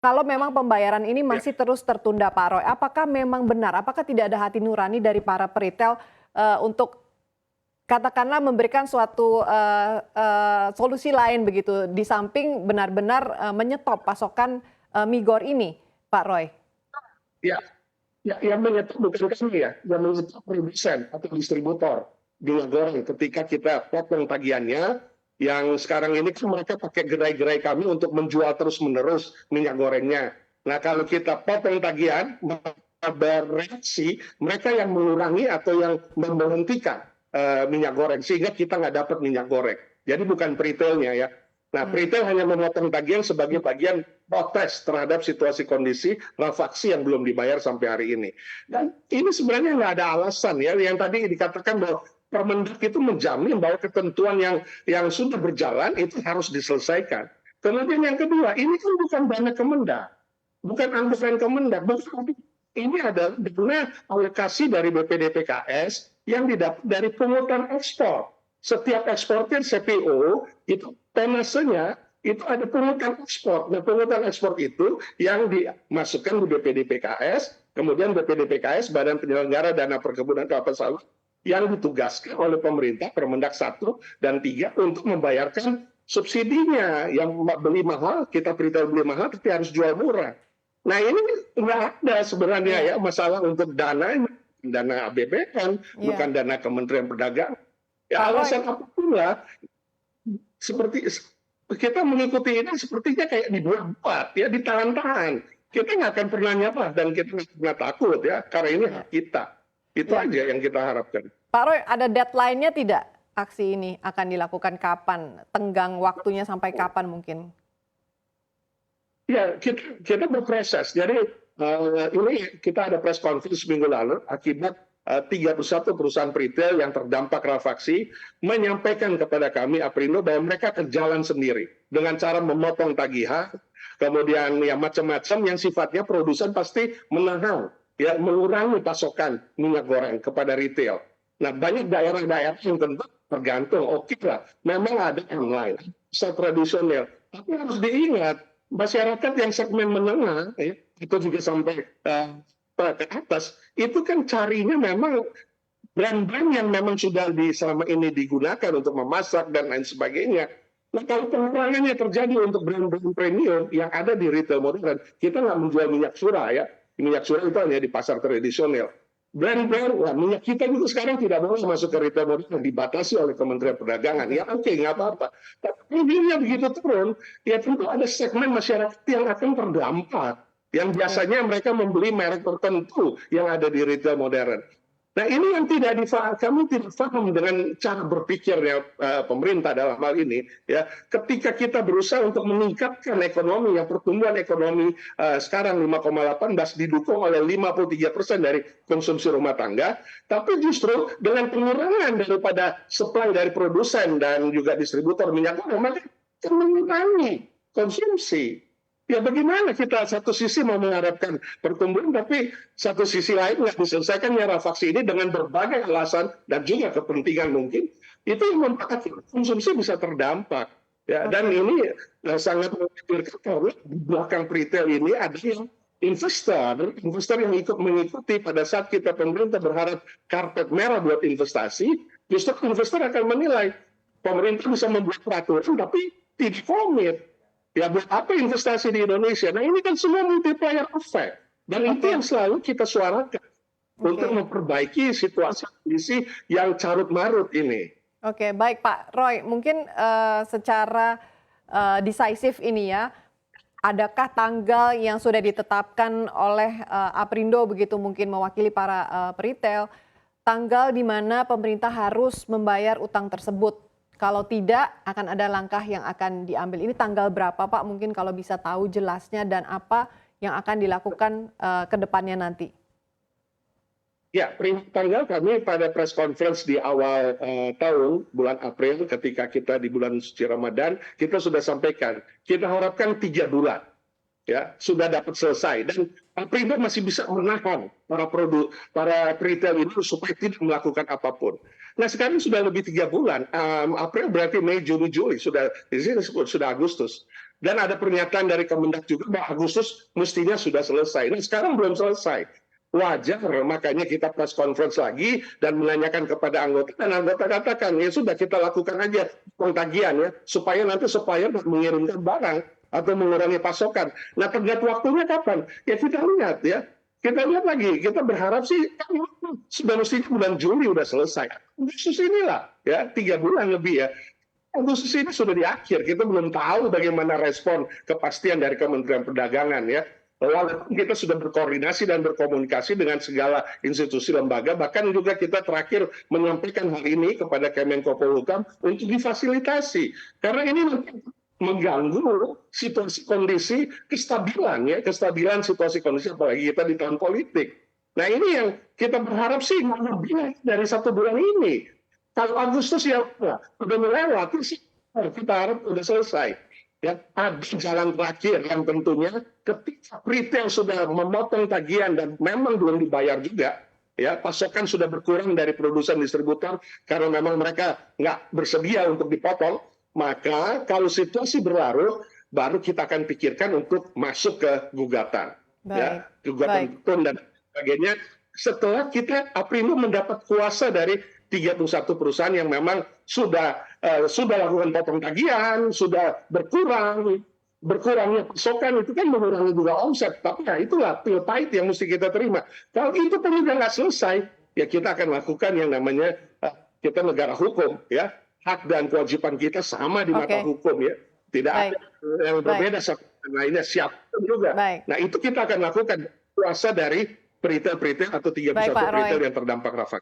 Kalau memang pembayaran ini Ya, masih terus tertunda, Pak Roy, apakah memang benar? Apakah tidak ada hati nurani dari para peritel untuk katakanlah memberikan suatu solusi lain begitu, di samping benar-benar menyetop pasokan migor ini, Pak Roy? ya, ya, yang menyetor bukan kami ya, yang menyetor produsen atau distributor minyak goreng ketika kita potong tagihannya, yang sekarang ini kan mereka pakai gerai-gerai kami untuk menjual terus-menerus minyak gorengnya. Nah, kalau kita potong tagihan, maka bereaksi mereka yang mengurangi atau yang memberhentikan minyak goreng, sehingga kita nggak dapat minyak goreng. Jadi bukan retailnya ya. Nah, retail hanya memotong tagihan sebagai bagian protes terhadap situasi kondisi rafaksi yang belum dibayar sampai hari ini. Dan ini sebenarnya nggak ada alasan ya, yang tadi dikatakan bahwa Permendak itu menjamin bahwa ketentuan yang sudah berjalan itu harus diselesaikan. Kemudian yang kedua, ini kan bukan dana Kemendak, bukan anggaran Kemendak, ini adalah dana alokasi dari BPDPKS yang didapat dari pungutan ekspor. Setiap eksportir CPO itu tonasenya itu ada pungutan ekspor. Nah, pungutan ekspor itu yang dimasukkan di BPDPKS, kemudian BPDPKS, Badan Penyelenggara Dana Perkebunan Kelapa Sawit, yang ditugaskan oleh pemerintah Permendak 1 dan 3 untuk membayarkan subsidinya. Yang beli mahal, kita perintah beli mahal, tapi harus jual murah. Nah, ini nggak ada sebenarnya ya masalah untuk dana APBN, bukan dana Kementerian Perdagangan. Ya, Pak Roy, alasan apapun lah, seperti kita mengikuti ini sepertinya kayak dibuat-buat ya, ditahan-tahan. Kita nggak akan pernah nyapa dan kita nggak pernah takut ya, karena ini hak kita. Itu ya. aja yang kita harapkan. Pak Roy, ada deadline-nya tidak? Aksi ini akan dilakukan kapan? Tenggang waktunya sampai kapan mungkin? Ya, kita berproses. Jadi ini kita ada press conference minggu lalu akibat 31 perusahaan retail yang terdampak rafaksi menyampaikan kepada kami Aprindo bahwa mereka akan jalan sendiri dengan cara memotong tagihan, kemudian ya macam-macam yang sifatnya produsen pasti menahan, ya mengurangi pasokan minyak goreng kepada retail. Nah, banyak daerah-daerah yang tentu tergantung, oke lah, memang ada online, bisa tradisional, tapi harus diingat masyarakat yang segmen menengah, ya, itu juga sampai ke atas, itu kan carinya memang brand-brand yang memang sudah selama ini digunakan untuk memasak dan lain sebagainya. Nah, kalau pengurangannya terjadi untuk brand-brand premium yang ada di retail modern, kita nggak menjual minyak curah ya. Minyak curah itu hanya di pasar tradisional. Brand-brand, wah, minyak kita juga sekarang tidak boleh masuk ke retail modern, dibatasi oleh Kementerian Perdagangan. Ya oke, nggak apa-apa. Tapi ini begitu turun, ya tentu ada segmen masyarakat yang akan terdampak. Yang biasanya mereka membeli merek tertentu yang ada di retail modern. Nah, ini yang tidak difahami, kami tidak paham dengan cara berpikirnya pemerintah dalam hal ini. Ya, ketika kita berusaha untuk meningkatkan ekonomi, yang pertumbuhan ekonomi sekarang 5,18 didukung oleh 53% dari konsumsi rumah tangga, tapi justru dengan pengurangan daripada supply dari produsen dan juga distributor minyak goreng, maka mengurangi konsumsi. Ya bagaimana kita satu sisi mau mengharapkan pertumbuhan, tapi satu sisi lain nggak diselesaikan ya rafaksi ini dengan berbagai alasan dan juga kepentingan mungkin, itu yang membuat konsumsi bisa terdampak. Ya, dan ini sangat mengkhawatirkan karena di belakang retail ini ada yang investor yang ikut mengikuti pada saat kita pemerintah berharap karpet merah buat investasi, justru investor akan menilai pemerintah bisa membuat peraturan tapi tidak komit. Ya buat apa investasi di Indonesia? Nah ini kan semua multiplier effect. Dan itu yang selalu kita suarakan untuk memperbaiki situasi kondisi yang carut marut ini. Oke, baik Pak Roy. Mungkin secara decisive ini ya, adakah tanggal yang sudah ditetapkan oleh Aprindo begitu mungkin mewakili para peritel, tanggal di mana pemerintah harus membayar utang tersebut? Kalau tidak, akan ada langkah yang akan diambil. Ini tanggal berapa Pak? Mungkin kalau bisa tahu jelasnya dan apa yang akan dilakukan ke depannya nanti. Ya, tanggal kami pada press conference di awal tahun, bulan April, ketika kita di bulan suci Ramadan, kita sudah sampaikan, kita harapkan 3 bulan. Ya, sudah dapat selesai. Dan Aprindo masih bisa menahan para retail itu supaya tidak melakukan apapun. Nah sekarang sudah lebih 3 bulan. April berarti Mei, Juni, Juli sudah di sini sudah Agustus. Dan ada pernyataan dari Kemendak juga bahwa Agustus mestinya sudah selesai. Nah, sekarang belum selesai. Wajar, makanya kita press conference lagi dan menanyakan kepada anggota, dan anggota katakan, ya sudah kita lakukan aja pengkajian ya, supaya nanti supplier mengirimkan barang atau mengurangi pasokan. Nah, tenggat waktunya kapan? Ya kita lihat ya. Kita lihat lagi, kita berharap sih sudah mestinya bulan Juli udah selesai. Agustus inilah ya, 3 bulan lebih ya. Agustus ini sudah di akhir, kita belum tahu bagaimana respon kepastian dari Kementerian Perdagangan ya. Walaupun kita sudah berkoordinasi dan berkomunikasi dengan segala institusi lembaga, bahkan juga kita terakhir menyampaikan hal ini kepada Kemenko Polhukam untuk difasilitasi. Karena ini mengganggu situasi kondisi kestabilan ya, kestabilan situasi kondisi apalagi kita di tahun politik. Nah ini yang kita berharap sih nggak lebih dari 1 bulan ini. Kalau Agustus ya udah melewati sih, kita harap udah selesai. Ya, ada jalan terakhir yang tentunya ketika retail sudah memotong tagihan dan memang belum dibayar juga, ya pasokan sudah berkurang dari produsen distributor karena memang mereka nggak bersedia untuk dipotong, maka kalau situasi berlarut, baru kita akan pikirkan untuk masuk ke gugatan, ya gugatan hukum dan sebagainya. Setelah kita Aprindo mendapat kuasa dari 31 perusahaan yang memang sudah lakukan potong tagihan, sudah berkurangnya pasokan, itu kan mengurangi juga omset. Tapi ya itulah pil pahit yang mesti kita terima. Kalau itu pun udah nggak selesai, ya kita akan lakukan yang namanya kita negara hukum, ya hak dan kewajiban kita sama di mata hukum, ya tidak ada yang berbeda satu dengan lainnya, siapapun juga. Nah itu kita akan lakukan kuasa dari retail atau 31 retail yang terdampak Rafa.